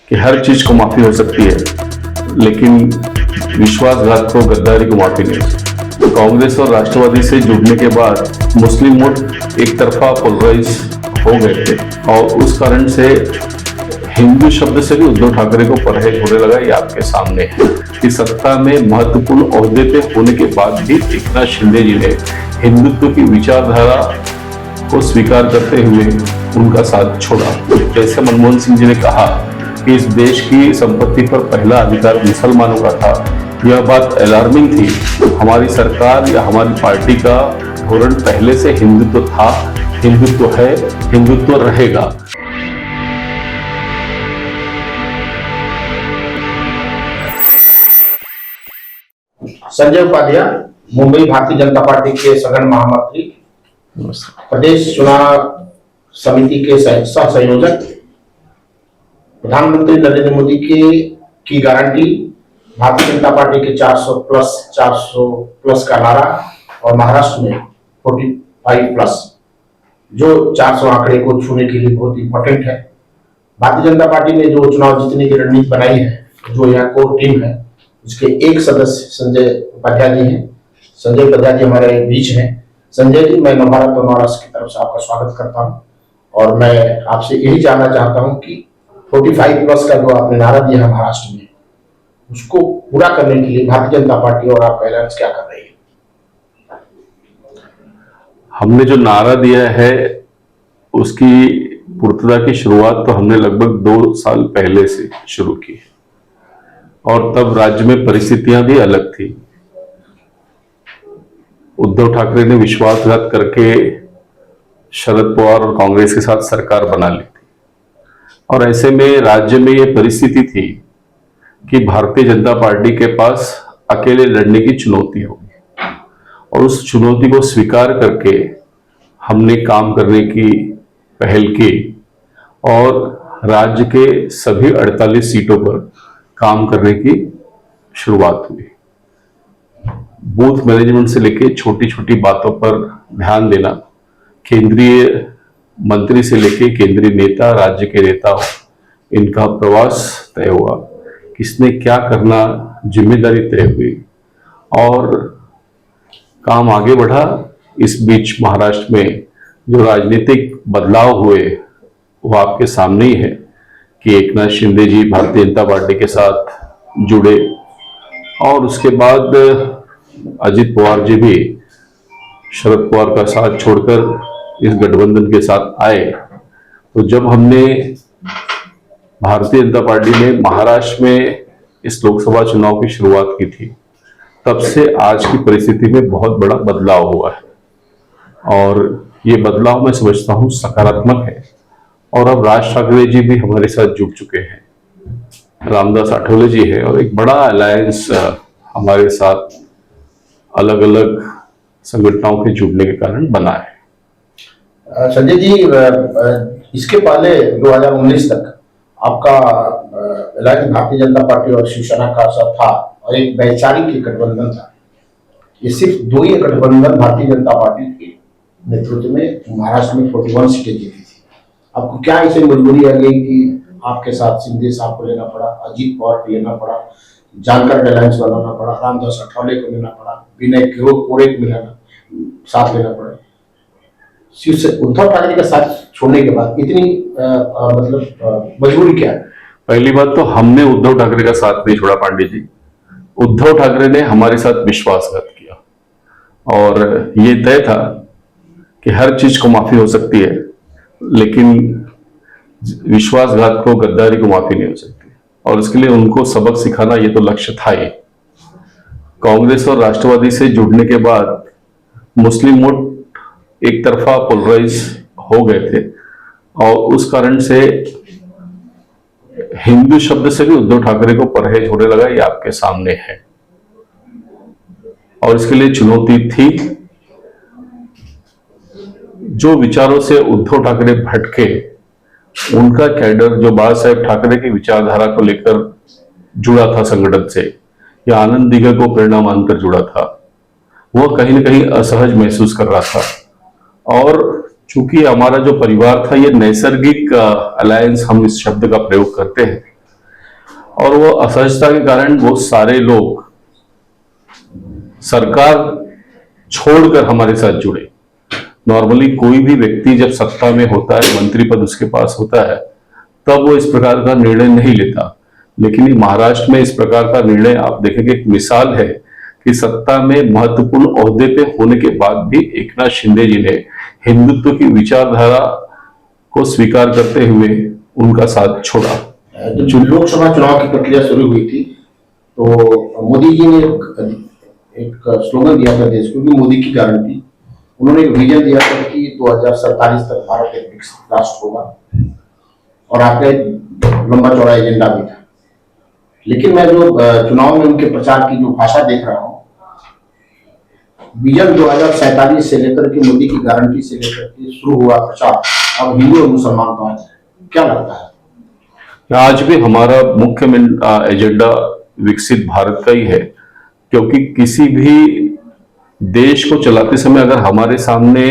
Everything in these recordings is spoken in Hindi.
कि हर चीज को माफी हो सकती है, लेकिन विश्वासघात को, गद्दारी को माफी नहीं। कांग्रेस और राष्ट्रवादी से जुड़ने के बाद मुस्लिम वोट एक तरफा पोलराइज हो गए थे और उस कारण से हिंदू शब्द से भी उद्धव ठाकरे को परहेज होने लगा। ये आपके सामने है कि सत्ता में महत्वपूर्ण ओहदे पे होने के बाद भी एकनाथ शिंदे जी ने हिंदुत्व की विचारधारा को स्वीकार करते हुए उनका साथ छोड़ा। जैसे मनमोहन सिंह जी ने कहा कि इस देश की संपत्ति पर पहला अधिकार मुसलमानों का था, यह बात अलार्मिंग थी। हमारी सरकार या हमारी पार्टी का धोरण पहले से हिंदुत्व था, हिंदुत्व है, हिंदुत्व रहेगा। संजय उपाध्याय, मुंबई भारतीय जनता पार्टी के सघन महामंत्री, प्रदेश चुनाव समिति के सह संयोजक, प्रधानमंत्री नरेंद्र मोदी की गारंटी, भारतीय जनता पार्टी के 400 प्लस का नारा और महाराष्ट्र में 45 प्लस, जो 400 आंकड़े को छूने के लिए बहुत इंपॉर्टेंट है। भारतीय जनता पार्टी ने जो चुनाव जीतने की रणनीति बनाई है, जो यहाँ कोर टीम है, उसके एक सदस्य संजय उपाध्याय जी हैं। संजय उपाध्याय जी हमारे बीच हैं। संजय जी, मैं नवभारत और महाराष्ट्र की तरफ से आपका स्वागत करता हूं और मैं आपसे यही जानना चाहता हूं कि 45 प्लस का जो आपने नारा दिया है महाराष्ट्र में, उसको पूरा करने के लिए भारतीय जनता पार्टी और आपका अलायंस क्या कर रही है? हमने जो नारा दिया है उसकी पूर्तता की शुरुआत तो हमने लगभग 2 साल पहले से शुरू की और तब राज्य में परिस्थितियां भी अलग थी। उद्धव ठाकरे ने विश्वासघात करके शरद पवार और कांग्रेस के साथ सरकार बना ली थी और ऐसे में राज्य में यह परिस्थिति थी कि भारतीय जनता पार्टी के पास अकेले लड़ने की चुनौती होगी और उस चुनौती को स्वीकार करके हमने काम करने की पहल की और राज्य के सभी 48 सीटों पर काम करने की शुरुआत हुई। बूथ मैनेजमेंट से लेकर छोटी छोटी बातों पर ध्यान देना, केंद्रीय मंत्री से लेकर केंद्रीय नेता, राज्य के नेता, इनका प्रवास तय हुआ, किसने क्या करना, जिम्मेदारी तय हुई और काम आगे बढ़ा। इस बीच महाराष्ट्र में जो राजनीतिक बदलाव हुए वो आपके सामने ही है कि एकनाथ शिंदे जी भारतीय जनता पार्टी के साथ जुड़े और उसके बाद अजित पवार जी भी शरद पवार का साथ छोड़कर इस गठबंधन के साथ आए। तो जब हमने भारतीय जनता पार्टी ने महाराष्ट्र में इस लोकसभा चुनाव की शुरुआत की थी, तब से आज की परिस्थिति में बहुत बड़ा बदलाव हुआ है और ये बदलाव मैं समझता हूँ सकारात्मक है और अब राज ठाकरे जी भी हमारे साथ जुड़ चुके हैं, रामदास आठवले जी है और एक बड़ा अलायंस हमारे साथ अलग अलग संगठनों के जुड़ने के कारण बना है। संजय जी, इसके पहले 2019 तक आपका अलायंस भारतीय जनता पार्टी और शिवसेना का साथ था और एक वैचारिक गठबंधन था। ये सिर्फ 2 ही गठबंधन भारतीय जनता पार्टी के नेतृत्व में महाराष्ट्र में 41 सीटें जीती थी। आपको क्या ऐसी मजबूरी आ गई कि आपके साथ शिंदे साहब को लेना पड़ा, अजीत पवार को लेना पड़ा, जानकर अलायंस बनाना पड़ा, रामदास आठवले को लेना पड़ा, विनय कोरे को साथ लेना पड़ा? उद्धव ठाकरे का साथ छोड़ने के बाद इतनी मतलब मजबूरी क्या है? पहली बात तो हमने उद्धव ठाकरे का साथ नहीं छोड़ा पांडे जी, उद्धव ठाकरे ने हमारे साथ विश्वासघात किया और ये तय था कि हर चीज को माफी हो सकती है, लेकिन विश्वासघात को, गद्दारी को माफी नहीं हो सकती और इसके लिए उनको सबक सिखाना ये तो लक्ष्य था ही। कांग्रेस और राष्ट्रवादी से जुड़ने के बाद मुस्लिम वोट एक तरफा पोलराइज हो गए थे और उस कारण से हिंदू शब्द से भी उद्धव ठाकरे को परहेज होने लगा। ये आपके सामने है और इसके लिए चुनौती थी। जो विचारों से उद्धव ठाकरे भटके, उनका कैडर जो बाला साहेब ठाकरे की विचारधारा को लेकर जुड़ा था संगठन से या आनंद दिघा को प्रेरणा मानकर जुड़ा था, वह कहीं ना कहीं असहज महसूस कर रहा था और चूंकि हमारा जो परिवार था, ये नैसर्गिक अलायंस, हम इस शब्द का प्रयोग करते हैं, और वो असहजता के कारण वो सारे लोग सरकार छोड़कर हमारे साथ जुड़े। नॉर्मली कोई भी व्यक्ति जब सत्ता में होता है, मंत्री पद उसके पास होता है, तब वो इस प्रकार का निर्णय नहीं लेता। लेकिन ये महाराष्ट्र में इस प्रकार का निर्णय आप देखेंगे, एक मिसाल है कि सत्ता में महत्वपूर्ण ओहदे पे होने के बाद भी एकनाथ शिंदे जी ने हिंदुत्व की विचारधारा को स्वीकार करते हुए उनका साथ छोड़ा। जब लोकसभा चुनाव की प्रक्रिया शुरू हुई थी तो मोदी जी ने एक स्लोगन दिया था देश को कि मोदी की गारंटी। उन्होंने एक विजन दिया था कि 2047 तक भारत एक विकसित राष्ट्र होगा और आपका एक लंबा चौड़ा एजेंडा भी था। लेकिन मैं जो चुनाव में उनके प्रचार की जो भाषा देख रहा हूँ, विजन 2047 से लेकर के मोदी की गारंटी से लेकर के शुरू हुआ प्रचार अब हिंदू और मुसलमान का है, क्या लगता है? आज भी हमारा मुख्य एजेंडा विकसित भारत का ही है, क्योंकि किसी भी देश को चलाते समय अगर हमारे सामने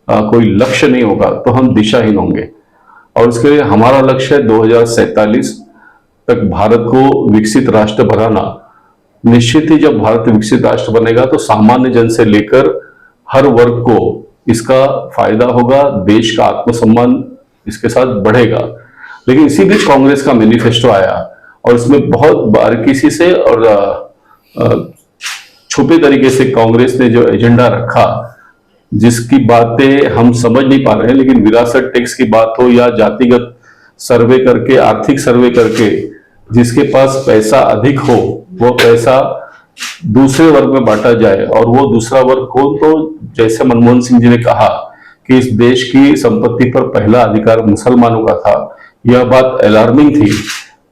कोई लक्ष्य नहीं होगा तो हम दिशाहीन होंगे। और इसके लिए हमारा लक्ष्य है 2047 तक भारत को विकसित राष्ट्र बनाना। निश्चित ही जब भारत विकसित राष्ट्र बनेगा तो सामान्य जन से लेकर हर वर्ग को इसका फायदा होगा, देश का आत्मसम्मान इसके साथ बढ़ेगा। लेकिन इसी बीच कांग्रेस का मैनिफेस्टो आया और इसमें बहुत बारीकी से और छुपे तरीके से कांग्रेस ने जो एजेंडा रखा, जिसकी बातें हम समझ नहीं पा रहे हैं, लेकिन विरासत टैक्स की बात हो या जातिगत सर्वे करके, आर्थिक सर्वे करके जिसके पास पैसा अधिक हो वो पैसा दूसरे वर्ग में बांटा जाए। और वो दूसरा वर्ग कौन? तो जैसे मनमोहन सिंह जी ने कहा कि इस देश की संपत्ति पर पहला अधिकार मुसलमानों का था, यह बात अलार्मिंग थी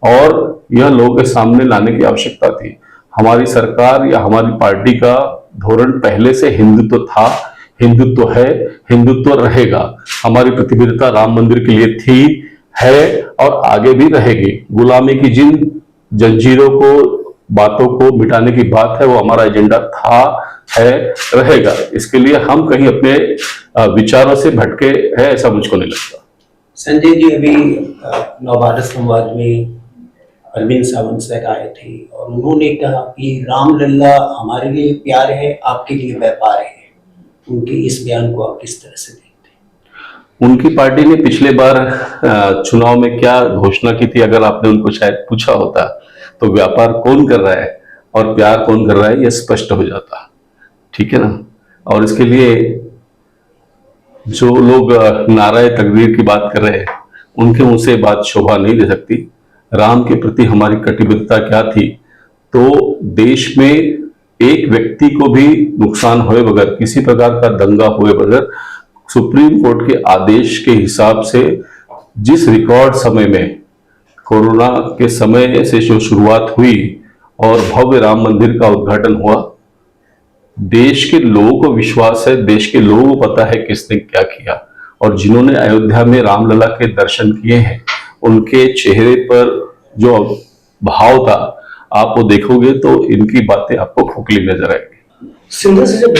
और यह लोगों के सामने लाने की आवश्यकता थी। हमारी सरकार या हमारी पार्टी का धोरण पहले से हिंदुत्व था, हिंदुत्व है, हिंदुत्व रहेगा। हमारी प्रतिबद्धता राम मंदिर के लिए थी, है और आगे भी रहेगी। गुलामी की जिन जंजीरों को, बातों को मिटाने की बात है, वो हमारा एजेंडा था, है, रहेगा। इसके लिए हम कहीं अपने विचारों से भटके हैं, ऐसा मुझको नहीं लगता। संजय जी, अभी नवभारत संवाद में अरविंद सावंत सर आए थे और उन्होंने कहा कि रामलला हमारे लिए प्यार है, आपके लिए व्यापार है। उनके इस बयान को आप किस तरह से देखते हैं? उनकी पार्टी ने पिछले बार चुनाव में क्या घोषणा की थी, अगर आपने उनको शायद पूछा होता तो व्यापार कौन कर रहा है और प्यार कौन कर रहा है यह स्पष्ट हो जाता। ठीक है ना? और इसके लिए जो लोग नाराए तकदीर की बात कर रहे हैं, उनके मुंह से बात शोभा नहीं दे सकती। राम के प्रति हमारी कटिबद्धता क्या थी? तो देश में एक व्यक्ति को भी नुकसान हुए बगैर, किसी प्रकार का दंगा हुए बगैर, सुप्रीम कोर्ट के आदेश के हिसाब से जिस रिकॉर्ड समय में कोरोना के समय से जो शुरुआत हुई और भव्य राम मंदिर का उद्घाटन हुआ, देश के लोगों को विश्वास है, देश के लोगों को पता है किसने क्या किया। और जिन्होंने अयोध्या में रामलला के दर्शन किए हैं, उनके चेहरे पर जो भाव था, आप वो देखोगे तो इनकी बातें आपको खोखली नजर आएगी। सिंधिया से जब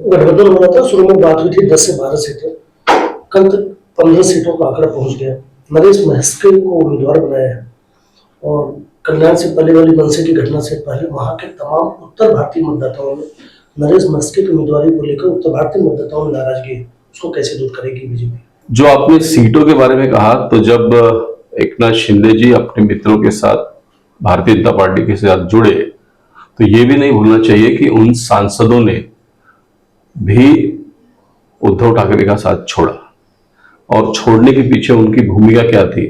गठबंधन हुआ था, शुरू में बात हुई थी 10 से 12 सीटें, कल तक 15 सीटों का आंकड़ा पहुंच गया। नरेश महस्के को उम्मीदवार बनाया है और कल्याण से पहले वाली मनसे की घटना से पहले वहां के तमाम उत्तर भारतीय मतदाताओं में नरेश महस्के की उम्मीदवारी को लेकर उत्तर भारतीय मतदाताओं में नाराजगी है। उसको कैसे दूर करेगी बीजेपी? जो आपने सीटों के बारे में कहा, तो जब एकनाथ शिंदे जी अपने मित्रों के साथ भारतीय जनता पार्टी के साथ जुड़े, तो ये भी नहीं भूलना चाहिए कि उन सांसदों ने भी उद्धव ठाकरे का साथ छोड़ा। और छोड़ने के पीछे उनकी भूमिका क्या थी?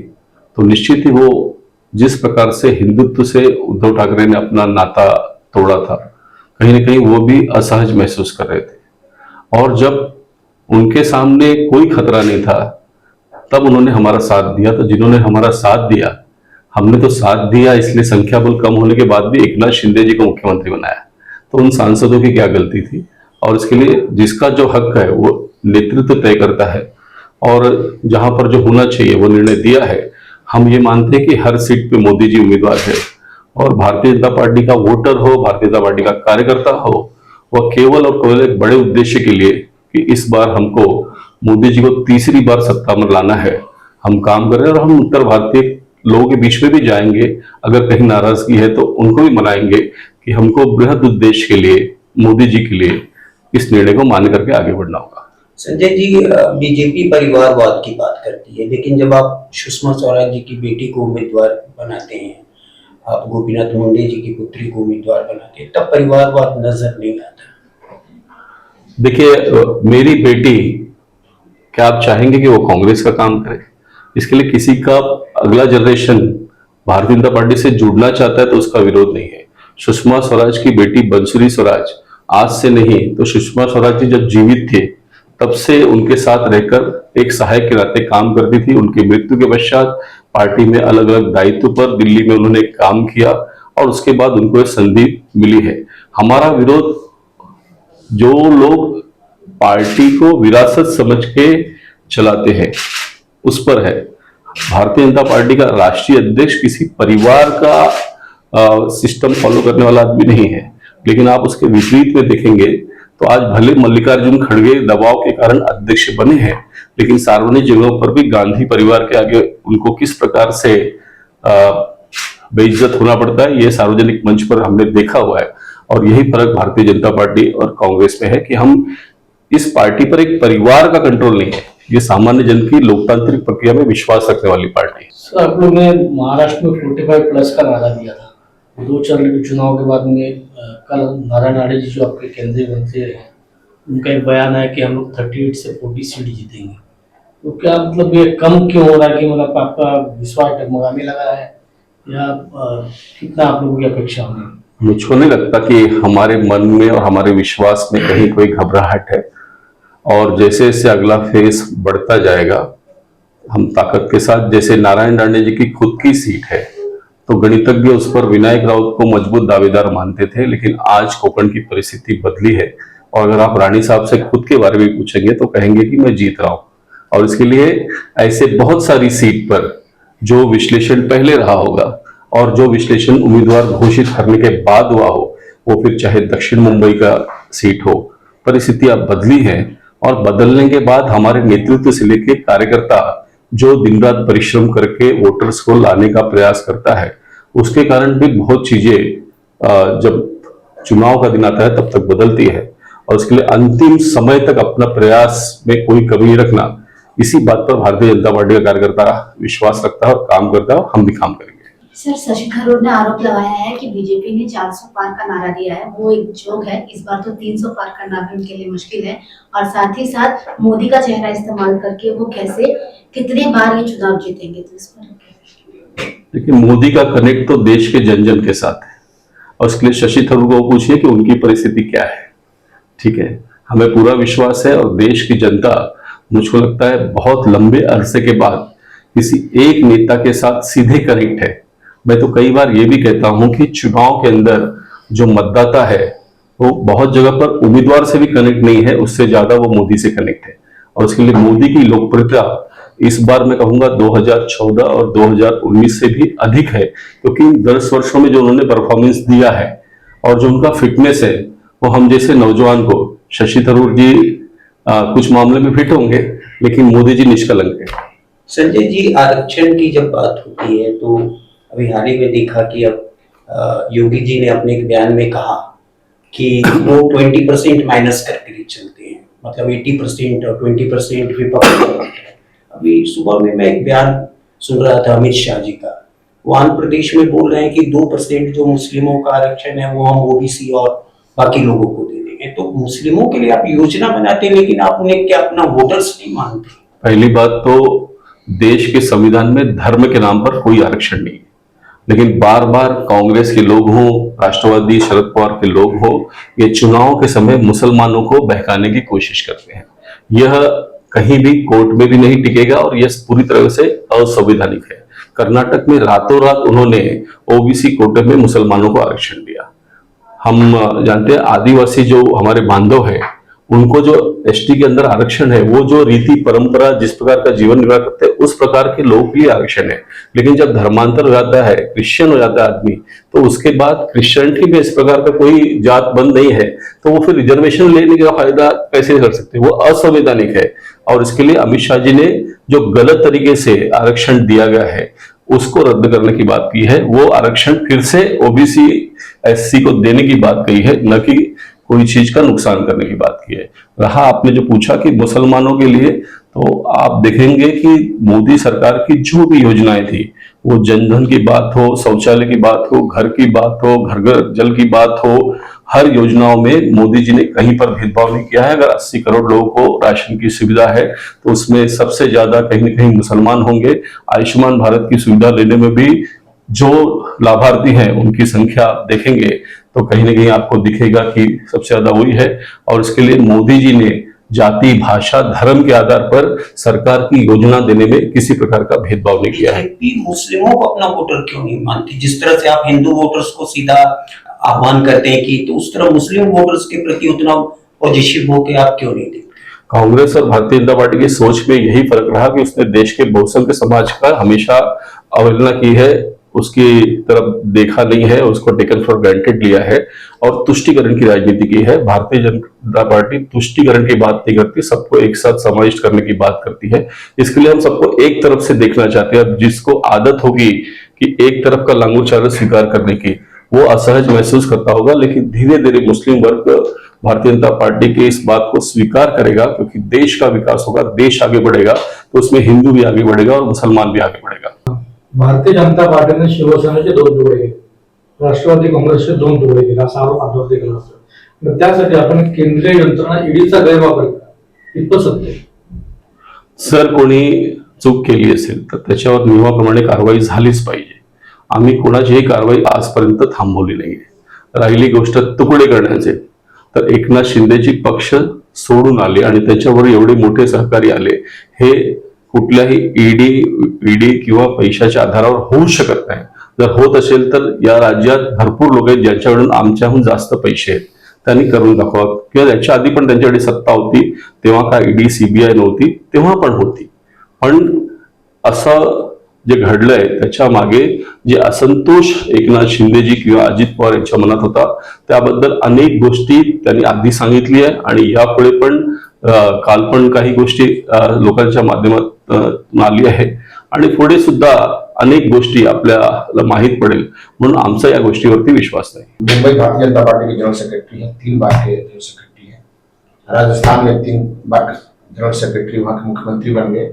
तो निश्चित ही वो जिस प्रकार से हिंदुत्व से उद्धव ठाकरे ने अपना नाता तोड़ा था, कहीं ना कहीं वो भी असहज महसूस कर रहे थे। और जब उनके सामने कोई खतरा नहीं था, तब उन्होंने हमारा साथ दिया। तो जिन्होंने हमारा साथ दिया, हमने तो साथ दिया, इसलिए संख्या बल कम होने के बाद भी एकनाथ शिंदे जी को मुख्यमंत्री बनाया। तो उन सांसदों की क्या गलती थी? और इसके लिए जिसका जो हक है वो नेतृत्व तय करता है और जहां पर जो होना चाहिए वो निर्णय दिया है। हम ये मानते हैं कि हर सीट पे मोदी जी उम्मीदवार है और भारतीय जनता पार्टी का वोटर हो, भारतीय जनता पार्टी का कार्यकर्ता हो, वह केवल और केवल एक बड़े उद्देश्य के लिए कि इस बार हमको मोदी जी को तीसरी बार सत्ता में लाना है, हम काम कर रहे हैं। और हम उत्तर भारतीय लोगों के बीच में भी जाएंगे, अगर कहीं नाराजगी है तो उनको भी मनाएंगे कि हमको बृहद उद्देश्य के लिए, मोदी जी के लिए इस निर्णय को मान करके आगे बढ़ना होगा। संजय जी, बीजेपी परिवारवाद की बात करती है, लेकिन जब आप सुषमा स्वराज जी की बेटी को उम्मीदवार बनाते हैं, आप गोपीनाथ मुंडे जी की पुत्री को उम्मीदवार बनाते हैं, तब परिवारवाद नजर नहीं आता। देखिए, मेरी बेटी, क्या आप चाहेंगे कि वो कांग्रेस का काम करे? इसके लिए किसी का अगला जनरेशन भारतीय जनता पार्टी से जुड़ना चाहता है तो उसका विरोध नहीं है। सुषमा स्वराज की बेटी बंसुरी स्वराज आज से नहीं तो सुषमा स्वराज जी जब जीवित थे तब से उनके साथ रहकर एक सहायक के नाते काम करती थी। उनकी मृत्यु के पश्चात पार्टी में अलग अलग दायित्व पर दिल्ली में उन्होंने काम किया और उसके बाद उनको एक संधि मिली है। हमारा विरोध जो लोग पार्टी को विरासत समझ के चलाते हैं उस पर है। भारतीय जनता पार्टी का राष्ट्रीय अध्यक्ष किसी परिवार का सिस्टम फॉलो करने वाला आदमी नहीं है, लेकिन आप उसके विपरीत में देखेंगे तो आज भले मल्लिकार्जुन खड़गे दबाव के कारण अध्यक्ष बने हैं, लेकिन सार्वजनिक जगहों पर भी गांधी परिवार के आगे उनको किस प्रकार से बेइज्जत होना पड़ता है, ये सार्वजनिक मंच पर हमने देखा हुआ है। और यही फर्क भारतीय जनता पार्टी और कांग्रेस में है कि हम इस पार्टी पर एक परिवार का कंट्रोल नहीं है, ये सामान्य जन की लोकतांत्रिक प्रक्रिया में विश्वास रखने वाली पार्टी है। सर, आप लोग ने महाराष्ट्र में 45+ का नारा दिया था, 2 चरण के चुनाव के बाद में कल नारायण राणे जी जो आपके केंद्रीय मंत्री हैं, उनका एक बयान है कि हम लोग 38 से 40 सीट जीतेंगे। तो क्या मतलब ये कम क्यों हो रहा है कि मतलब आपका विश्वास डगमगाने लगा है या कितना आप लोगों की अपेक्षा होगी? मुझको नहीं लगता कि हमारे मन में और हमारे विश्वास में कहीं कोई घबराहट है, और जैसे जैसे अगला फेज बढ़ता जाएगा हम ताकत के साथ, जैसे नारायण राणे जी की खुद की सीट है तो गणितज्ञ उस पर विनायक राउत को मजबूत दावेदार मानते थे, लेकिन आज कोकण की परिस्थिति बदली है और अगर आप राणी साहब से खुद के बारे में पूछेंगे तो कहेंगे कि मैं जीत रहा हूं। और इसके लिए ऐसे बहुत सारी सीट पर जो विश्लेषण पहले रहा होगा और जो विश्लेषण उम्मीदवार घोषित करने के बाद हुआ हो, वो फिर चाहे दक्षिण मुंबई का सीट हो, परिस्थितियां बदली है और बदलने के बाद हमारे नेतृत्व से लेके कार्यकर्ता जो दिन रात परिश्रम करके वोटर्स को लाने का प्रयास करता है, उसके कारण भी बहुत चीजें जब चुनाव का दिन आता है तब तक बदलती है। और उसके लिए अंतिम समय तक अपना प्रयास में कोई कमी नहीं रखना, इसी बात पर भारतीय जनता पार्टी का कार्यकर्ता विश्वास रखता है और काम करता है और हम भी काम करेंगे। सर, शशि थरूर ने आरोप लगाया है कि बीजेपी ने 400 पार का नारा दिया है, वो एक जोक है। इस बार तो 300 पार करना भी उनके लिए मुश्किल है, और साथ ही साथ मोदी का चेहरा इस्तेमाल करके वो कैसे कितने बार ये चुनाव जीतेंगे, तो इस पर देखिए, मोदी का कनेक्ट तो देश के जन जन के साथ है और उसके लिए शशि थरूर को पूछिए कि उनकी परिस्थिति क्या है। ठीक है, हमें पूरा विश्वास है और देश की जनता, मुझको लगता है बहुत लंबे अरसे के बाद किसी एक नेता के साथ सीधे कनेक्ट है। मैं तो कई बार ये भी कहता हूं कि चुनाव के अंदर जो मतदाता है वो बहुत जगह पर उम्मीदवार से भी कनेक्ट नहीं है, उससे ज्यादा वो मोदी से कनेक्ट है। और उसके लिए मोदी की लोकप्रियता इस बार मैं कहूंगा 2014 और 2019 से भी अधिक है, क्योंकि 10 वर्षों में जो उन्होंने परफॉर्मेंस दिया है और जो उनका फिटनेस है, वो हम जैसे नौजवान को, शशि थरूर जी कुछ मामले में फिट होंगे लेकिन मोदी जी निष्कलंक है। संजय जी, आरक्षण की जब बात होती है तो अभी हाल ही में देखा कि अब योगी जी ने अपने एक बयान में कहा कि वो 20% माइनस करके चलते हैं, मतलब 80% और 20% विपक्ष का है। अभी सुबह में मैं एक बयान सुन रहा था अमित शाह जी का, वो आंध्र प्रदेश में बोल रहे हैं कि 2% जो मुस्लिमों का आरक्षण है वो हम ओबीसी और बाकी लोगों को दे देंगे। तो मुस्लिमों के लिए आप योजना बनाते हैं, लेकिन आप उन्हें क्या अपना वोटर्स नहीं मानते? पहली बात तो देश के संविधान में धर्म के नाम पर कोई आरक्षण नहीं है, लेकिन बार बार कांग्रेस के लोग हों, राष्ट्रवादी शरद पवार के लोग हों, ये चुनाव के समय मुसलमानों को बहकाने की कोशिश करते हैं। यह कहीं भी कोर्ट में भी नहीं टिकेगा और यह पूरी तरह से असंवैधानिक है। कर्नाटक में रातों रात उन्होंने ओबीसी कोटे में मुसलमानों को आरक्षण दिया। हम जानते हैं आदिवासी जो हमारे बांधव है, उनको जो एसटी के अंदर आरक्षण है, वो जो रीति परंपरा जिस प्रकार का जीवन निर्वाह करते हैं उस प्रकार के लोगों के लिए आरक्षण है। लेकिन जब धर्मांतर हो जाता है, क्रिश्चियन हो जाता है आदमी, तो उसके बाद क्रिश्चियनिटी में इस प्रकार का कोई जात बंद नहीं है, तो वो फिर रिजर्वेशन लेने का फायदा कैसे कर सकते हैं? वो असंवैधानिक है। और इसके लिए अमित शाह जी ने जो गलत तरीके से आरक्षण दिया गया है उसको रद्द करने की बात की है। वो आरक्षण फिर से ओबीसी एससी को देने की बात कही है, न कि कोई चीज का नुकसान करने की बात की है। रहा आपने जो पूछा कि मुसलमानों के लिए, तो आप देखेंगे कि मोदी सरकार की जो भी योजनाएं थी, वो जनधन की बात हो, शौचालय की बात हो, घर की बात हो, घर घर जल की बात हो, हर योजनाओं में मोदी जी ने कहीं पर भेदभाव नहीं किया है। अगर 80 करोड़ लोगों को राशन की सुविधा है तो उसमें सबसे ज्यादा कहीं ना कहीं मुसलमान होंगे। आयुष्मान भारत की सुविधा लेने में भी जो लाभार्थी हैं उनकी संख्या देखेंगे तो कहीं ना कहीं आपको दिखेगा कि सबसे ज्यादा वही है। और इसके लिए मोदी जी ने जाति, भाषा, धर्म के आधार पर सरकार की योजना देने में किसी प्रकार का भेदभाव नहीं किया है। बीजेपी मुस्लिमों को अपना वोटर क्यों नहीं मानती? जिस तरह से आप हिंदू वोटर्स को सीधा आह्वान करते हैं कि, तो उस तरह मुस्लिम वोटर्स के प्रति उतना पॉजिटिव होकर आप क्यों नहीं देखते? कांग्रेस और भारतीय जनता पार्टी की सोच में यही फर्क रहा कि उसने देश के बहुसंख्यक समाज का हमेशा अवहेलना की है, उसकी तरफ देखा नहीं है, उसको टेकन फॉर ग्रांटेड लिया है और तुष्टिकरण की राजनीति की है। भारतीय जनता पार्टी तुष्टिकरण की बात नहीं करती, सबको एक साथ समाविष्ट करने की बात करती है। इसके लिए हम सबको एक तरफ से देखना चाहते हैं। जिसको आदत होगी कि एक तरफ का लांगूर चादर स्वीकार करने की, वो असहज महसूस करता होगा, लेकिन धीरे धीरे मुस्लिम वर्ग भारतीय जनता पार्टी की इस बात को स्वीकार करेगा, क्योंकि देश का विकास होगा, देश आगे बढ़ेगा तो उसमें हिंदू भी आगे बढ़ेगा और मुसलमान भी आगे बढ़ेगा। भारतीय जनता पार्टीने शिवसेनेचे 2 तुकडे केले, राष्ट्रवादी काँग्रेसचे 2 तुकडे केले, असा आरोप आठवते केला होता। त्यासाठी आपण केंद्रीय यंत्रणा ईडीचा गैरवापर केला, इतकं सत्य आहे? सर, कोणी चूक केली असेल तर त्याच्यावर नियमाप्रमाणे कारवाई झालीच पाहिजे। आम्ही कोणाचीही कारवाई आजपर्यंत थांबवली नाहीये। राहिली गोष्ट तुकडे करण्याचे, तर एकनाथ शिंदेची पक्ष सोडून आले आणि त्याच्यावर एवढे मोठे सहकारी आले, हे कुठल्याही ईडी किंवा पैशाच्या आधारावर होऊ शकत नाही। जर होत असेल तर या राज्यात भरपूर लोक आहेत ज्यांच्याकडून आमच्याहून जास्त पैसे आहेत, त्यांनी करून दाखवा। किंवा त्याच्या आधी पण त्यांच्याकडे सत्ता होती, तेव्हा का ईडी सीबीआय नव्हती, तेव्हा पण होती। पण असं जे घडलंय त्याच्या मागे जे असंतोष एकनाथ शिंदेजी किंवा अजित पवार यांच्या मनात होता, त्याबद्दल अनेक गोष्टी त्यांनी आधी सांगितली आहे आणि यापुढे पण काल पण काही गोष्टी लोकांच्या माध्यमातून आली आहे आणि पुढे सुद्धा अनेक गोष्टी आपल्याला माहित पडेल, म्हणून आमचा या गोष्टीवरती विश्वास नाही। मुंबई भारतीय जनता पार्टी के जनरल सेक्रेटरी हैं, 3 बार के जनरल सेक्रेटरी हैं। राजस्थान में 3 बार जनरल सेक्रेटरी, वहां के मुख्यमंत्री बन गए।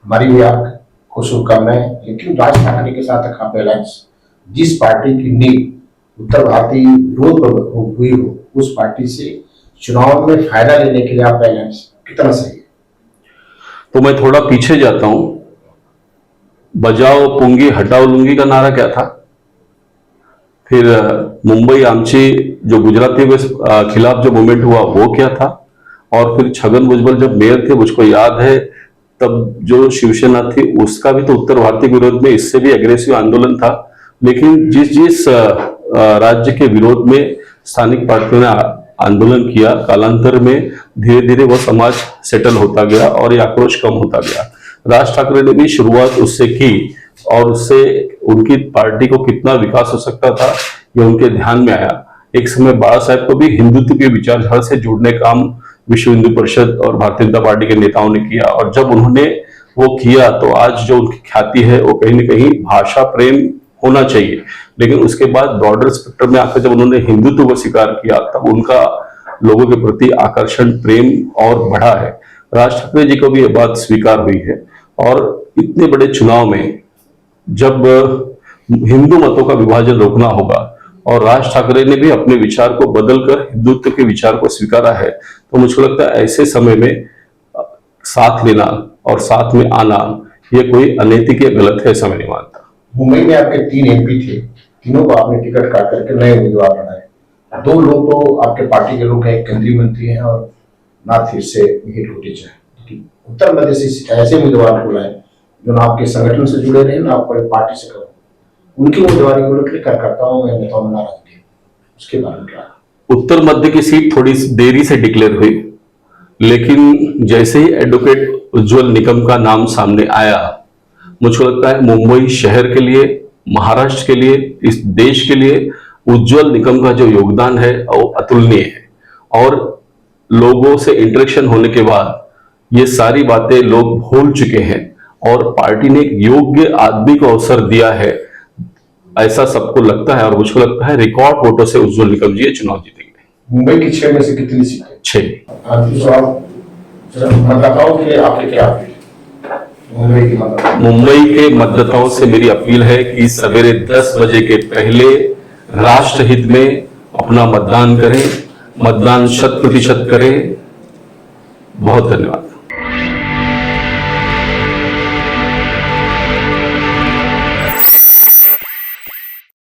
हमारी भी आपको शुभकामनाएं। लेकिन राज ठाकरे के साथ आप अलायंस, जिस पार्टी की नींव उत्तर भारतीय विरोध हुई हो, उस पार्टी से चुनाव में फायदा लेने के लिए आप अलायंस कितना सही है? तो मैं थोड़ा पीछे जाता हूं। बजाओ पुंगी हटाओ लुंगी का नारा क्या था? फिर मुंबई आमची जो गुजरातियों के खिलाफ जो मूवमेंट हुआ वो क्या था? और फिर छगन भुजबल जब मेयर थे, मुझको याद है तब जो शिवसेना थी उसका भी तो उत्तर भारतीय विरोध में इससे भी एग्रेसिव आंदोलन था। लेकिन जिस जिस राज्य के विरोध में स्थानिक पार्टियों ने आंदोलन किया, कालांतर में धीरे धीरे वो समाज सेटल होता गया और ये आक्रोश कम होता गया। राज ठाकरे ने भी शुरुआत उससे की और उससे उनकी पार्टी को कितना विकास हो सकता था ये उनके ध्यान में आया। एक समय बाला साहेब को भी हिंदुत्व की विचारधारा से जोड़ने का काम विश्व हिंदू परिषद और भारतीय जनता पार्टी के नेताओं ने किया, और जब उन्होंने वो किया तो आज जो उनकी ख्याति है वो कहीं न कहीं भाषा प्रेम होना चाहिए, लेकिन उसके बाद ब्रॉडर स्पेक्ट्रम में आकर जब उन्होंने हिंदुत्व को स्वीकार किया तब उनका लोगों के प्रति आकर्षण, प्रेम और बढ़ा है। राज ठाकरे जी को भी ये बात स्वीकार हुई है और इतने बड़े चुनाव में जब हिंदू मतों का विभाजन रोकना होगा और राज ठाकरे ने भी अपने विचार को बदलकर हिंदुत्व के विचार को स्वीकारा है, तो मुझको लगता है ऐसे समय में साथ लेना और साथ में आना ये कोई अनैतिक या गलत है, ऐसा मैं नहीं मानता। मुंबई में आपके 3 एमपी थे, तीनों को आपने टिकट काट करके नए उम्मीदवार बनाए। 2 लोग तो आपके पार्टी के लोग हैं, एक केंद्रीय मंत्री हैं और नॉर्थ ईस्ट से हीट कोटेचा है। उत्तर मध्य से ऐसे उम्मीदवार को लाए जो ना आपके संगठन से जुड़े रहे ना आपको पार्टी से करो, उनकी उम्मीदवारी को लेकर कार्यकर्ताओं में नेताओं में नाराजगी है, उसके बारे में क्या? उत्तर मध्य की सीट थोड़ी देरी से डिक्लेयर हुई, लेकिन जैसे ही एडवोकेट उज्जवल निकम का नाम सामने आया, मुझको लगता है मुंबई शहर के लिए, महाराष्ट्र के लिए, इस देश के लिए उज्जवल निकम का जो योगदान है वो अतुलनीय है। और लोगों से इंटरेक्शन होने के बाद ये सारी बातें लोग भूल चुके हैं और पार्टी ने एक योग्य आदमी को अवसर दिया है, ऐसा सबको लगता है। और मुझको लगता है रिकॉर्ड वोटों से उज्जवल निकम जी ये चुनाव जीतेंगे। मुंबई की 6 में से कितनी सीटें? 6। अंतिम सवाल, मतदाताओं के आपके क्या अपील? मुंबई की मुंबई के मतदाताओं से मेरी अपील है कि सवेरे 10 बजे के पहले राष्ट्रहित में अपना मतदान करें, मतदान 100% करें। बहुत धन्यवाद।